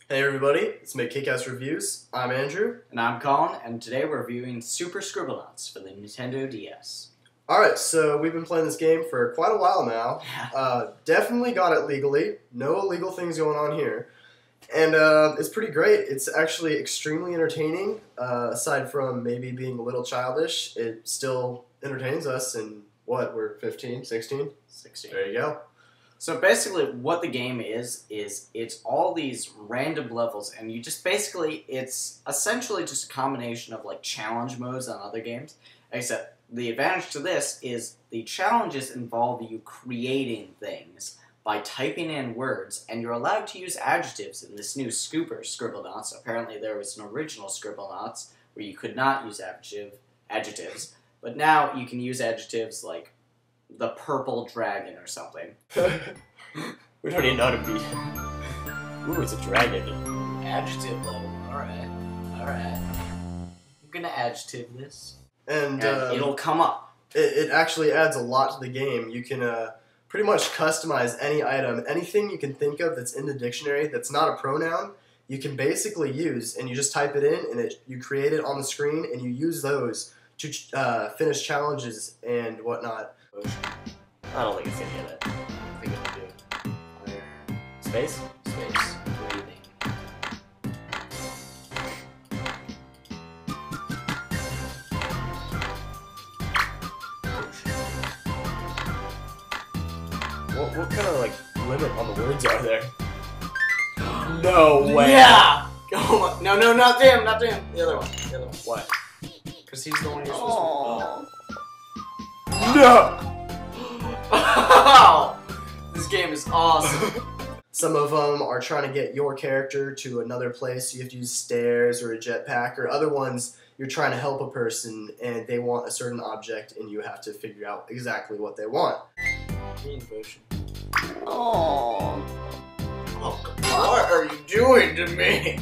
Hey everybody, it's Make Kick-Ass Reviews. I'm Andrew. And I'm Colin, and today we're reviewing Super Scribblenauts for the Nintendo DS. Alright, so we've been playing this game for quite a while now. Definitely got it legally. No illegal things going on here. And it's pretty great. It's actually extremely entertaining. Aside from maybe being a little childish, it still entertains us. And what, we're 15, 16? 16. There you go. So basically what the game is it's all these random levels, and you just it's essentially just a combination of like challenge modes on other games, except the advantage to this is the challenges involve you creating things by typing in words, and you're allowed to use adjectives in this new Scribblenauts. Apparently there was an original Scribblenauts where you could not use adjectives, but now you can use adjectives like the purple dragon or something. We don't even know how to beat. Ooh, it's a dragon. Adjective level. Alright. I'm gonna adjective this. And it'll come up. It actually adds a lot to the game. You can pretty much customize any item. Anything you can think of that's in the dictionary that's not a pronoun, you can basically use, and you just type it in, and you create it on the screen, and you use those to finish challenges and whatnot. I don't think it's gonna get it. I think it'll do it. Space? Space. Breathing. What kind of, like, limit on the words are there? No way! Yeah! Oh, no, not them. The other one. What? Because he's the one you're supposed to... No! Oh! This game is awesome. Some of them are trying to get your character to another place, so you have to use stairs or a jetpack, or other ones you're trying to help a person and they want a certain object and you have to figure out exactly what they want. Oh, what are you doing to me?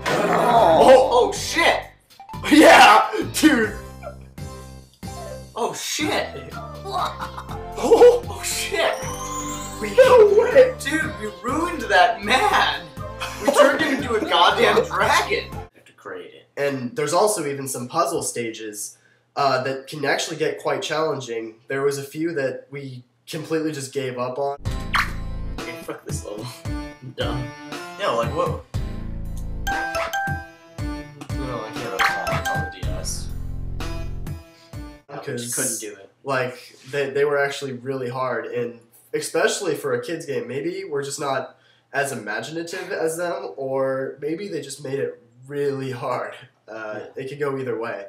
Oh shit! Yeah, dude. Oh shit! Oh shit! no way, Dude, we ruined that man. We turned him into a goddamn dragon. You have to create it. And there's also even some puzzle stages that can actually get quite challenging. There was a few that we completely just gave up on. Okay, fuck this level. I'm done. Yeah, like what? No, I can't really call it on the DS. Because you couldn't do it. Like they were actually really hard, and especially for a kid's game. Maybe we're just not as imaginative as them, or maybe they just made it really hard. It could go either way.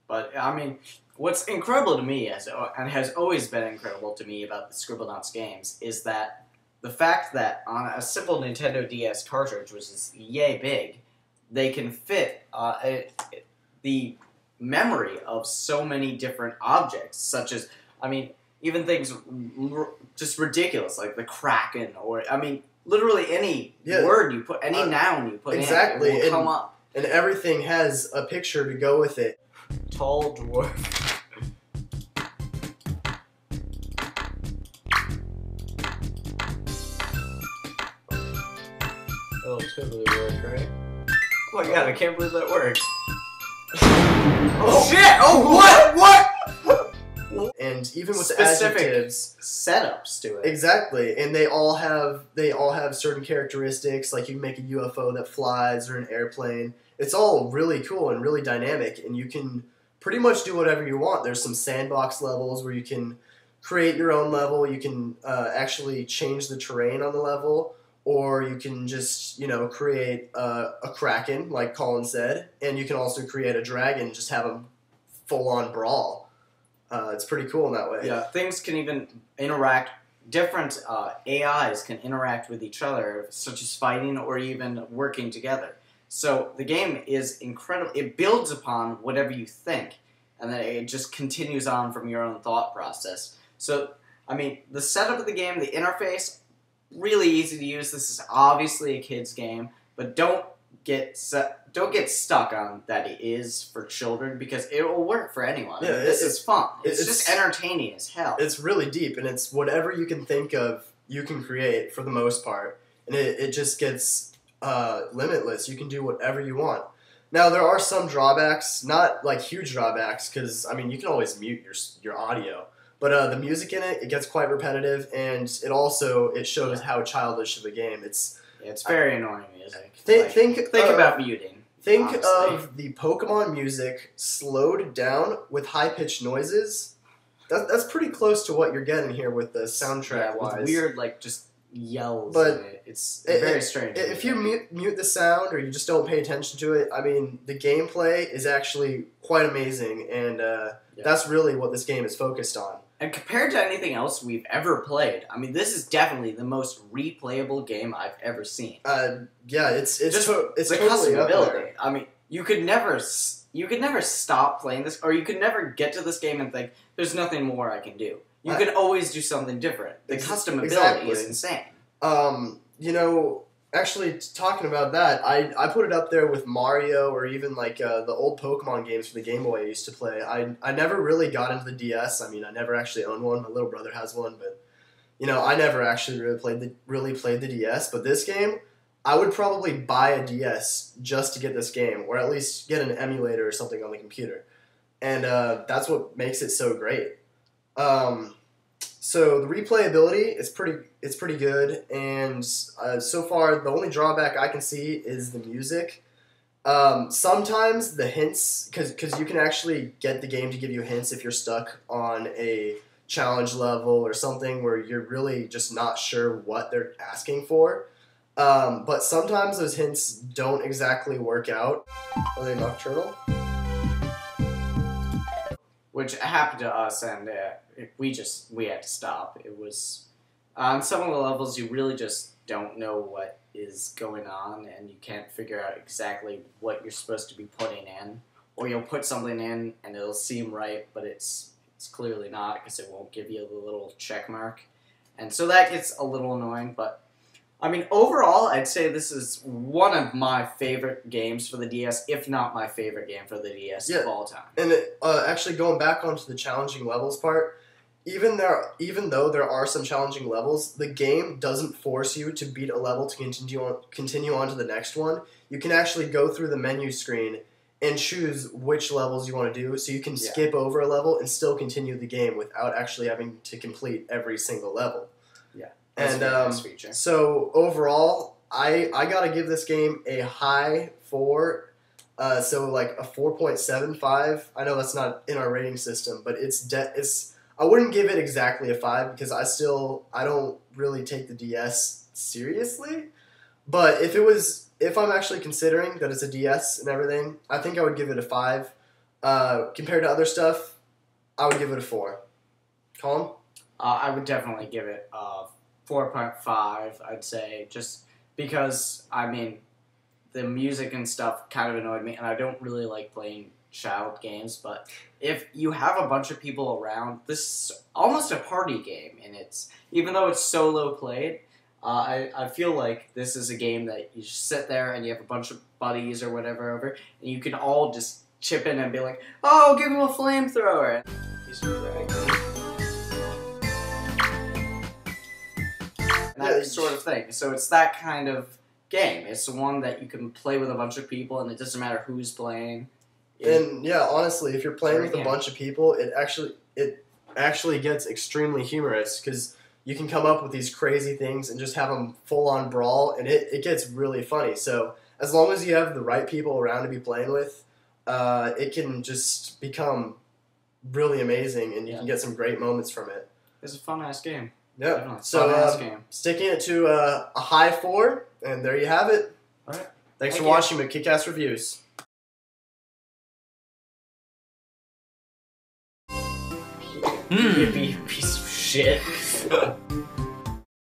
But, I mean, what's incredible to me, and has always been incredible to me about the Scribblenauts games, is that the fact that on a simple Nintendo DS cartridge, which is yay big, they can fit the memory of so many different objects, such as, I mean, even things just ridiculous, like the Kraken, or, I mean, literally any word you put, any noun you put in, it will come up. And everything has a picture to go with it. Tall dwarf. That'll totally work, right? Oh my god, I can't believe that worked. Oh shit! Oh, what? And even with specific the adjectives, setups to it. Exactly, and they all have certain characteristics. Like you can make a UFO that flies or an airplane. It's all really cool and really dynamic, and you can pretty much do whatever you want. There's some sandbox levels where you can create your own level. You can actually change the terrain on the level, or you can just create a Kraken, like Colin said, and you can also create a dragon and just have a full-on brawl. It's pretty cool in that way. Yeah, things can even interact. Different AIs can interact with each other, such as fighting or even working together. So the game is incredible. It builds upon whatever you think, and then it just continues on from your own thought process. So, I mean, the setup of the game, the interface, really easy to use. This is obviously a kid's game, but don't get stuck on that it is for children, because it will work for anyone. Yeah, this is fun. It's just entertaining as hell. It's really deep, and it's whatever you can think of, you can create for the most part. And it just gets limitless. You can do whatever you want. Now there are some drawbacks, not like huge drawbacks, because I mean you can always mute your audio, but the music in it gets quite repetitive, and it shows how childish of a game. It's very annoying music. Think about muting. Think honestly. of the Pokemon music slowed down with high pitched noises. That's pretty close to what you're getting here with the soundtrack wise. With weird just yells. But in it. It's very strange. If you mute the sound or you just don't pay attention to it, I mean, the gameplay is actually quite amazing, and that's really what this game is focused on. And compared to anything else we've ever played, I mean, this is definitely the most replayable game I've ever seen. Yeah, it's the totally up there. I mean, you could never stop playing this, or you could never get to this game and think, "There's nothing more I can do." You can always do something different. The customability is insane. You know, actually, talking about that, I put it up there with Mario or even like the old Pokemon games for the Game Boy I used to play. I never really got into the DS. I mean, I never actually owned one. My little brother has one, but you know, I never actually really played the DS. But this game, I would probably buy a DS just to get this game, or at least get an emulator or something on the computer. And that's what makes it so great. So the replayability is pretty good, and so far the only drawback I can see is the music. Sometimes the hints, because you can actually get the game to give you hints if you're stuck on a challenge level or something where you're really just not sure what they're asking for. But sometimes those hints don't exactly work out. Are they nocturnal? Which happened to us, and we had to stop. It was on some of the levels you really just don't know what is going on, and you can't figure out exactly what you're supposed to be putting in, or you'll put something in and it'll seem right, but it's clearly not because it won't give you the little check mark, and so that gets a little annoying. But I mean, overall, I'd say this is one of my favorite games for the DS, if not my favorite game for the DS of all time. And actually, going back onto the challenging levels part, even though there are some challenging levels, the game doesn't force you to beat a level to continue on to the next one. You can actually go through the menu screen and choose which levels you want to do, so you can skip over a level and still continue the game without actually having to complete every single level. Yeah. And so overall, I gotta give this game a high 4, so like a 4.75. I know that's not in our rating system, but I wouldn't give it exactly a 5 because I don't really take the DS seriously. But if I'm actually considering that it's a DS and everything, I think I would give it a 5. Compared to other stuff, I would give it a 4. Colin? I would definitely give it 4.5, I'd say, just because, I mean, the music and stuff kind of annoyed me, and I don't really like playing child games, but if you have a bunch of people around, this is almost a party game, and even though it's solo played, I feel like this is a game that you just sit there and you have a bunch of buddies or whatever over, and you can all just chip in and be like, oh, give him a flamethrower. That sort of thing. So it's that kind of game. It's the one that you can play with a bunch of people, and it doesn't matter who's playing. And yeah, honestly, if you're playing with a bunch of people, it actually gets extremely humorous because you can come up with these crazy things and just have them full on brawl, and it gets really funny. So as long as you have the right people around to be playing with, it can just become really amazing, and you can get some great moments from it. It's a fun ass game. Yeah. So sticking it to a high 4, and there you have it. All right. Thanks for watching my Kick-Ass Reviews. You piece of shit.